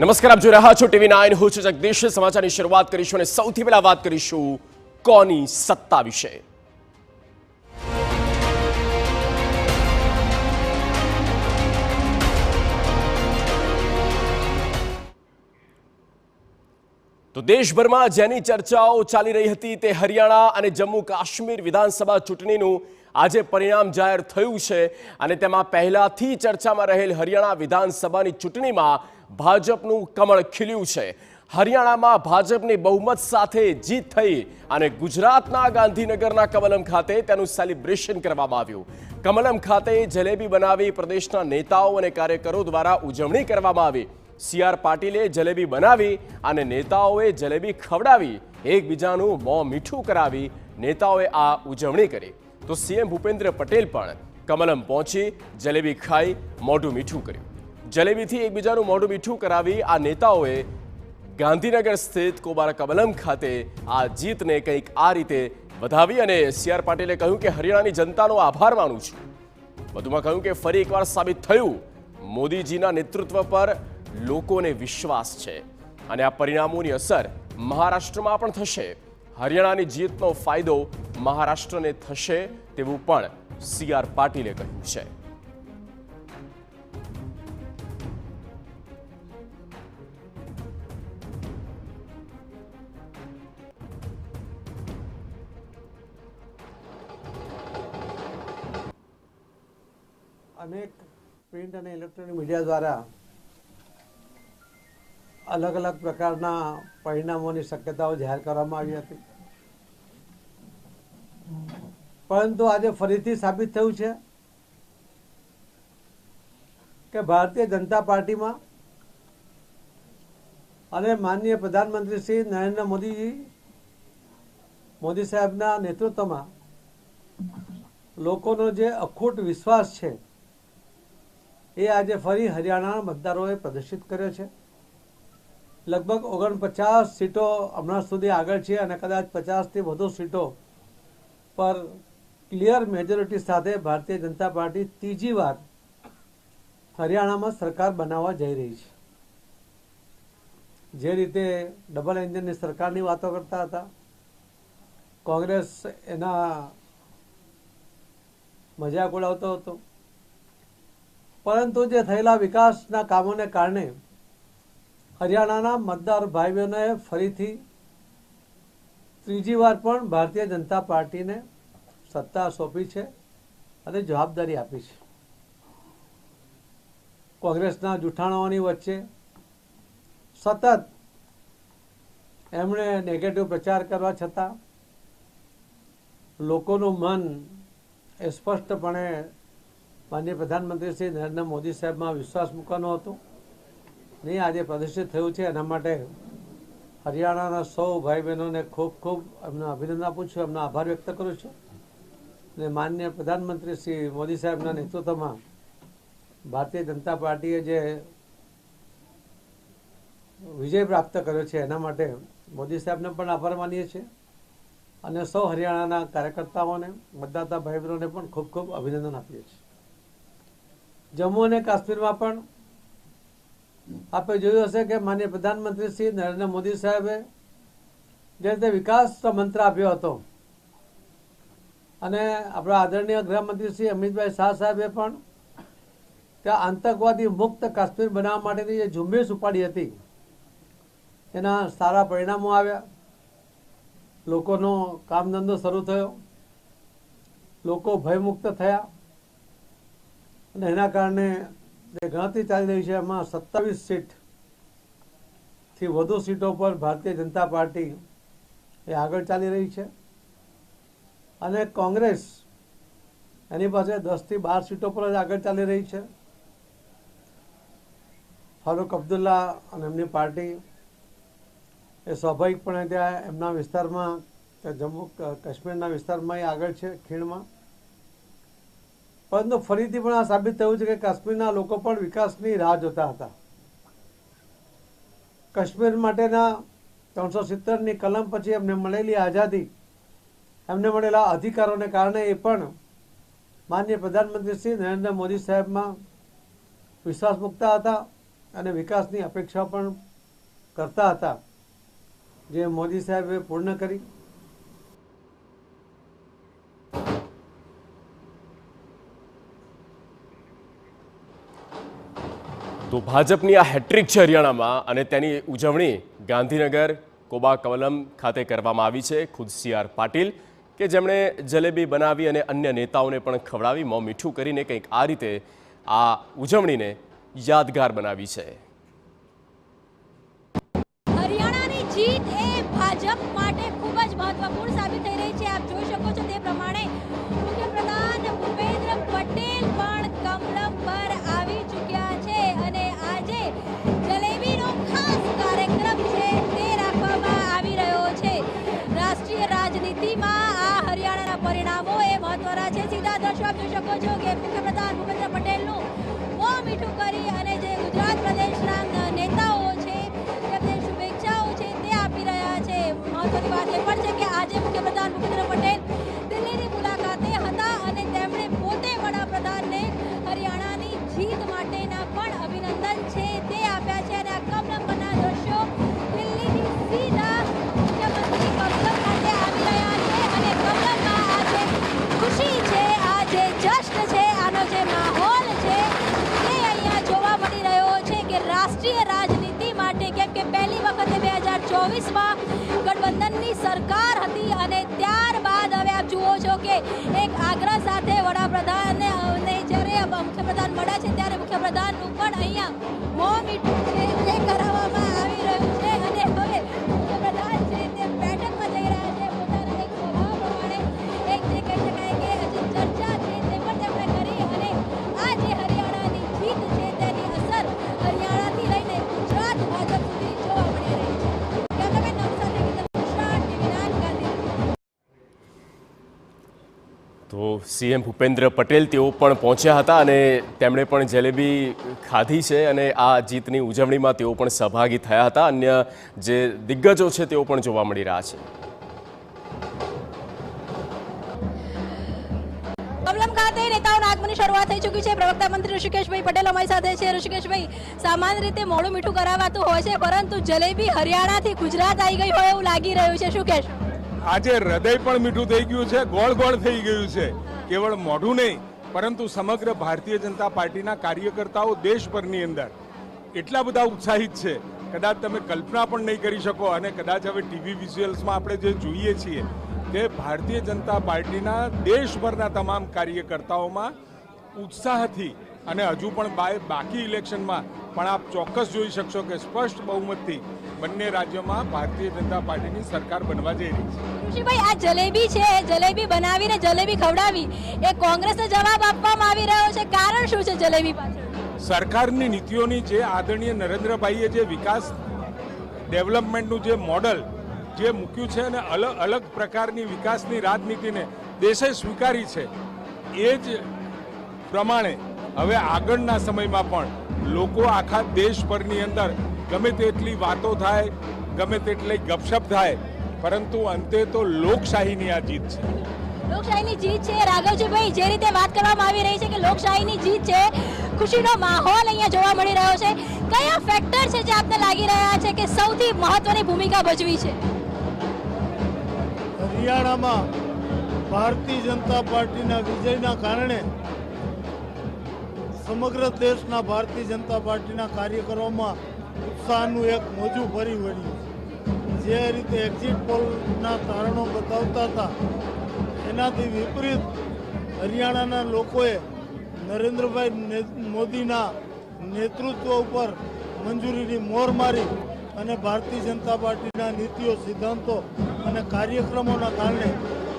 નમસ્કાર, આપ જોઈ રહ્યા છો TV9. હું છું જગદીશ. સમાચારની શરૂઆત કરીશું અને સૌથી પહેલા વાત કરીશું કોની સત્તા વિશે. તો દેશભરમાં જેની ચર્ચાઓ ચાલી રહી હતી તે હરિયાણા અને જમ્મુ કાશ્મીર વિધાનસભા ચૂંટણીનું આજે પરિણામ જાહેર થયું છે અને તેમાં પહેલાથી ચર્ચામાં રહેલ હરિયાણા વિધાનસભાની ચૂંટણીમાં ભાજપનું કમળ ખીલ્યું છે. હરિયાણામાં ભાજપની બહુમત સાથે જીત થઈ અને ગુજરાતના ગાંધીનગરના કમલમ ખાતે તેનું સેલિબ્રેશન કરવામાં આવ્યું. કમલમ ખાતે જલેબી બનાવી પ્રદેશના નેતાઓ અને કાર્યકરો દ્વારા ઉજવણી કરવામાં આવી. CR પાટીલે જલેબી બનાવી અને નેતાઓએ જલેબી ખવડાવી એકબીજાનું મોં મીઠું કરાવી નેતાઓએ આ ઉજવણી કરી. તો CM ભૂપેન્દ્ર પટેલ પણ કમલમ પહોંચી જલેબી ખાઈ મોઢું મીઠું કર્યું. જલેબીથી એકબીજાનું મોઢું મીઠું કરાવી આ નેતાઓએ ગાંધીનગર સ્થિત કોબારા કમલમ ખાતે આ જીતને કંઈક આ રીતે વધાવી અને CR પાટીલે કહ્યું કે હરિયાણાની જનતાનો આભાર માનું છું. વધુમાં કહ્યું કે ફરી એકવાર સાબિત થયું મોદીજીના નેતૃત્વ પર લોકોને વિશ્વાસ છે અને આ પરિણામોની અસર મહારાષ્ટ્રમાં પણ થશે. હરિયાણાની જીતનો ફાયદો મહારાષ્ટ્રને થશે તેવું પણ CR પાટીલે કહ્યું છે. અનેક પ્રિન્ટ અને ઇલેક્ટ્રોનિક મીડિયા દ્વારા અલગ અલગ પ્રકારના પરિણામોની શક્યતાઓ જાહેર કરવામાં આવી હતી, પરંતુ આજે ફરીથી સાબિત થયું છે કે ભારતીય જનતા પાર્ટીમાં અને માનનીય પ્રધાનમંત્રી શ્રી નરેન્દ્ર મોદી સાહેબના નેતૃત્વમાં લોકોનો જે અખૂટ વિશ્વાસ છે એ આજે ફરી હરિયાણાના મતદારોએ પ્રદર્શિત કર્યો છે. લગભગ 49 સીટો હમણાં સુધી આગળ છે અને કદાચ 50થી વધુ સીટો પર ક્લિયર મેજોરિટી સાથે ભારતીય જનતા પાર્ટી ત્રીજી વાર હરિયાણામાં સરકાર બનાવવા જઈ રહી છે. જે રીતે ડબલ એન્જિનની સરકારની વાતો કરતા હતા, કોંગ્રેસ એના મજાક ઉડાવતો હતો, પરંતુ જે થયેલા વિકાસના કામોને કારણે હરિયાણાના મતદાર ભાઈ બહેનોએ ફરીથી ત્રીજી વાર પણ ભારતીય જનતા પાર્ટીને સત્તા સોંપી છે અને જવાબદારી આપી છે. કોંગ્રેસના જૂઠાણાઓની વચ્ચે સતત એમણે નેગેટિવ પ્રચાર કરવા છતાં લોકોનું મન એ સ્પષ્ટપણે માનનીય પ્રધાનમંત્રી શ્રી નરેન્દ્ર મોદી સાહેબમાં વિશ્વાસ મૂકવાનો હતો નહીં આજે પ્રદર્શિત થયું છે. એના માટે હરિયાણાના સૌ ભાઈ બહેનોને ખૂબ ખૂબ એમનો અભિનંદન આપું છું, એમનો આભાર વ્યક્ત કરું છું. અને માનનીય પ્રધાનમંત્રી શ્રી મોદી સાહેબના નેતૃત્વમાં ભારતીય જનતા પાર્ટીએ જે વિજય પ્રાપ્ત કર્યો છે એના માટે મોદી સાહેબને પણ આભાર માનીએ છીએ અને સૌ હરિયાણાના કાર્યકર્તાઓને, મતદાતા ભાઈ બહેનોને પણ ખૂબ ખૂબ અભિનંદન આપીએ છીએ. જમ્મુ અને કાશ્મીરમાં પણ આપણે જોયું હશે કે માનનીય પ્રધાનમંત્રી શ્રી નરેન્દ્ર મોદી સાહેબે જે રીતે વિકાસ મંત્ર આપ્યો હતો અને આપણા આદરણીય ગૃહમંત્રી શ્રી અમિતભાઈ શાહ સાહેબે પણ ત્યાં આતંકવાદી મુક્ત કાશ્મીર બનાવવા માટેની જે ઝુંબેશ ઉપાડી હતી એના સારા પરિણામો આવ્યા. લોકોનો કામ ધંધો શરૂ થયો, લોકો ભયમુક્ત થયા અને એના કારણે જે ગણતરી ચાલી રહી છે એમાં 27 સીટથી વધુ સીટો પર ભારતીય જનતા પાર્ટી એ આગળ ચાલી રહી છે અને કોંગ્રેસ એની પાસે 10થી 12 સીટો પર જ આગળ ચાલી રહી છે. ફારૂક અબ્દુલ્લા અને એમની પાર્ટી એ સ્વાભાવિકપણે ત્યાં એમના વિસ્તારમાં જમ્મુ કાશ્મીરના વિસ્તારમાં એ આગળ છે ખીણમાં. પરંતુ ફરીથી પણ આ સાબિત થયું છે કે કાશ્મીરના લોકો પણ વિકાસની રાહ જોતા હતા. કાશ્મીર માટેના 370ની કલમ પછી એમને મળેલી આઝાદી, એમને મળેલા અધિકારોને કારણે એ પણ માનનીય પ્રધાનમંત્રી શ્રી નરેન્દ્ર મોદી સાહેબમાં વિશ્વાસ મૂકતા હતા અને વિકાસની અપેક્ષા પણ કરતા હતા, જે મોદી સાહેબે પૂર્ણ કરી. તો ભાજપની આ હેટ્રિક છે હરિયાણામાં અને તેની ઉજવણી ગાંધીનગર કોબા કવલમ ખાતે કરવામાં આવી છે. ખુદ CR પાટીલ કે જેમણે જલેબી બનાવી અને અન્ય નેતાઓને પણ ખવડાવી મોં મીઠું કરીને કંઈક આ રીતે આ ઉજવણીને યાદગાર બનાવી છે. હરિયાણાની જીત એ ભાજપ માટે ખૂબ જ મહત્વપૂર્ણ સાબિત થઈ રહી છે. આપ જોઈ શકો છો તે પ્રમાણે મુખ્યપ્રધાન ભૂપેન્દ્ર પટેલ પણ કમલમ પર આવી ચૂક્યા છે અને આજે જલેબીનો ખાસ કાર્યક્રમ છે તે રાખવામાં આવી રહ્યો છે. રાષ્ટ્રીય રાજનીતિમાં આ હરિયાણાના પરિણામો એ મહત્વના છે. સીધા દર્શક આપ જોઈ શકો છો કે મુખ્યપ્રધાન ભૂપેન્દ્ર પટેલનું મોં મીઠું કરી અને જે ગુજરાત પ્રદેશના નેતાઓ છે તેમને શુભેચ્છાઓ છે તે આપી રહ્યા છે. મહત્વની વાત એ પણ છે કે આજે મુખ્યપ્રધાન ભૂપેન્દ્ર પટેલ દિલ્હીની મુલાકાતે હતા અને તેમણે પોતે વડાપ્રધાનને હરિયાણાની જીત માટેના પણ અભિનંદન છે તે આપ્યા છે. અને આ કમલમ પરના દ્રશ્યો દિલ્હીથી સીધા મુખ્યમંત્રી કમલમ ખાતે આવી રહ્યા છે અને કમલમમાં આ જે ખુશી છે, આ જે જશ્ન છે, આનો જે માહોલ છે તે અહીંયા જોવા મળી રહ્યો છે કે રાષ્ટ્રીય રાજનીતિ માટે, કેમ કે પહેલી વખતે 2024માં ગઠબંધનની સરકાર હતી અને ત્યારબાદ હવે આપ જુઓ છો કે એક આગ્રહ સાથે વડાપ્રધાનને જ્યારે મુખ્યપ્રધાન મળ્યા છે ત્યારે મુખ્યપ્રધાનનું પણ અહીંયા મોં મીઠું છે તે કરાવવામાં આવી રહ્યું છે અને હવે મુખ્યપ્રધાન છે તે બેઠકમાં જઈ રહ્યા છે. પોતાના એક સ્વભાવ પ્રમાણે એક જે કહી શકાય કે જે ચર્ચા છે તે પણ તેમણે કરી અને આ જે હરિયાણાની જીત છે તેની અસર હરિયાણાથી લઈને ગુજરાત ભાજપ સુધી જોવા મળી રહી છે. કેમેરામેન નવ સાથે ગીતા મિશ્રા, TV9 ગાંધીનગર. તો CM ભૂપેન્દ્ર પટેલ તેઓ પણ પહોંચ્યા હતા અને તેમણે પણ જલેબી ખાધી છે અને આ જીતની ઉજવણીમાં તેઓ પણ સહભાગી થયા હતા. અન્ય જે દિગ્ગજો છે તેઓ પણ જોવા મળી રહ્યા છે. કમલમ ખાતે નેતાઓના આગમનની શરૂઆત થઈ ચૂકી છે. પ્રવક્તા મંત્રી ઋષિકેશભાઈ પટેલ અમારી સાથે છે. ઋષિકેશભાઈ, સામાન્ય રીતે મોડું મીઠું કરાવાતું હોય છે, પરંતુ જલેબી હરિયાણાથી ગુજરાત આવી ગઈ હોય એવું લાગી રહ્યું છે, શું કહેશો? આજે હૃદય પણ મીઠું થઈ ગયું છે, ગોળ ગોળ થઈ ગયું છે. કેવળ મોઢું નહીં, પરંતુ સમગ્ર ભારતીય જનતા પાર્ટીના કાર્યકર્તાઓ દેશભરની અંદર એટલા બધા ઉત્સાહિત છે, કદાચ તમે કલ્પના પણ નહીં કરી શકો. અને કદાચ હવે ટીવી વિઝ્યુઅલ્સમાં આપણે જે જોઈએ છીએ તે ભારતીય જનતા પાર્ટીના દેશભરના તમામ કાર્યકર્તાઓમાં ઉત્સાહથી અને હજુ પણ બાકી ઇલેક્શનમાં પણ આપ ચોક્કસ જોઈ શકશો કે સ્પષ્ટ બહુમતથી બંને રાજ્યોમાં ભારતીય જનતા પાર્ટીની સરકાર બનવા જઈ રહી છે. ઋષિભાઈ, આ જલેબી છે, જલેબી બનાવીને જલેબી ખવડાવી એ કોંગ્રેસને જવાબ આપવામાં આવી રહ્યો છે. કારણ શું છે જલેબી પાછળ? સરકારની નીતિઓની જે આદરણીય નરેન્દ્રભાઈએ જે વિકાસ ડેવલપમેન્ટનું જે મોડલ જે મૂક્યું છે અને અલગ અલગ પ્રકારની વિકાસની રાજનીતિને દેશે સ્વીકારી છે, એ જ પ્રમાણે હવે આગળના સમયમાં પણ લોકો આખા દેશભરની અંદર ગમે તેટલી વાતો થાય, ગમે તેટલી ગપશપ થાય, પરંતુ અંતે તો લોકશાહીની આ જીત છે. લોકશાહીની જીત છે. રાઘવજીભાઈ, જે રીતે વાત કરવામાં આવી રહી છે કે લોકશાહીની જીત છે, ખુશીનો માહોલ અહીંયા જોવા મળી રહ્યો છે, કયા ફેક્ટર છે જે આપને લાગી રહ્યા છે કે સૌથી મહત્વની ભૂમિકા ભજવી છે? હરિયાણામાં ભારતીય જનતા પાર્ટીના વિજયના કારણે સમગ્ર દેશના ભારતીય જનતા પાર્ટીના કાર્યકરોમાં ઉત્સાહનું એક મોજું ફરી વળ્યું. જે રીતે એક્ઝિટ પોલના તારણો બતાવતા હતા એનાથી વિપરીત હરિયાણાના લોકોએ નરેન્દ્રભાઈ મોદીના નેતૃત્વ ઉપર મંજૂરીની મોર મારી અને ભારતીય જનતા પાર્ટીના નીતિઓ, સિદ્ધાંતો અને કાર્યક્રમોના કારણે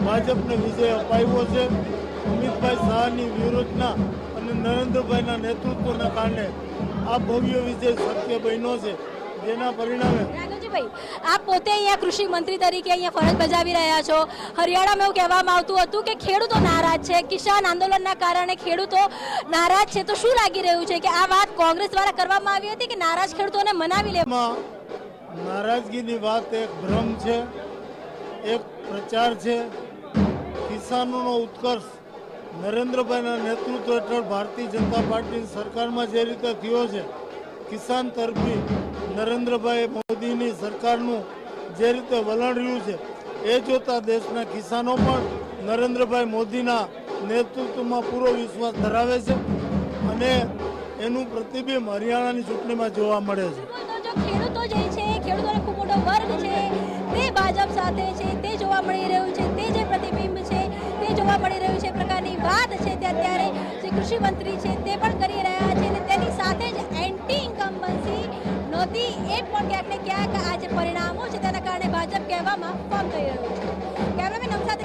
ભાજપને વિજય અપાવ્યો છે. અમિતભાઈ શાહની વ્યૂહરચના અને નરેન્દ્રભાઈના નેતૃત્વના કારણે આ ભવ્ય વિજય શક્ય બન્યો છે, જેના પરિણામે રાઘવજીભાઈ, આપ પોતે અહીંયા કૃષિ મંત્રી તરીકે અહીંયા ફરજ બજાવી રહ્યા છો. હરિયાણામાં એવું કહેવામાં આવતું હતું કે ખેડૂતો નારાજ છે, કિસાન આંદોલનના કારણે ખેડૂતો નારાજ છે, તો શું લાગી રહ્યું છે કે આ વાત કોંગ્રેસ દ્વારા કરવામાં આવી હતી કે નારાજ ખેડૂતોને મનાવી લેવામાં? નારાજગીની વાત એક ભ્રમ છે, એક પ્રચાર છે. કિસાનોનો ઉત્કર્ષ નરેન્દ્રભાઈના નેતૃત્વ હેઠળ ભારતીય જનતા પાર્ટીની સરકારમાં જે રીતે થયો છે કિસાન તરફી નરેન્દ્રભાઈ મોદીની સરકારનું જે રીતે વલણ રહ્યું છે એ જોતા દેશના કિસાનો પણ નરેન્દ્રભાઈ મોદીના નેતૃત્વમાં પૂરો વિશ્વાસ ધરાવે છે અને એનું પ્રતિબિંબ હરિયાણાની ચૂંટણીમાં જોવા મળે છે. તો જો ખેડૂતો જે છે, ખેડૂતોનો ખૂબ મોટો વર્ગ છે તે ભાજપ સાથે છે, તે જોવા મળી રહ્યું છે, તે જે પ્રતિબિંબ છે તે જોવા મળી રહ્યું છે. પ્રકારની વાત છે તે અત્યારે જે કૃષિ મંત્રી છે તે પણ કરી રહ્યા છે અને તેની સાથે જ એન્ટી ઇન્કમ્બન્સી નહોતી એ પણ ક્યાંક ને ક્યાંક આ જે પરિણામો છે તેના કારણે ભાજપ કહેવામાં ફોર્મ થઈ રહ્યું છે. કેમેરામેન નમ સાથે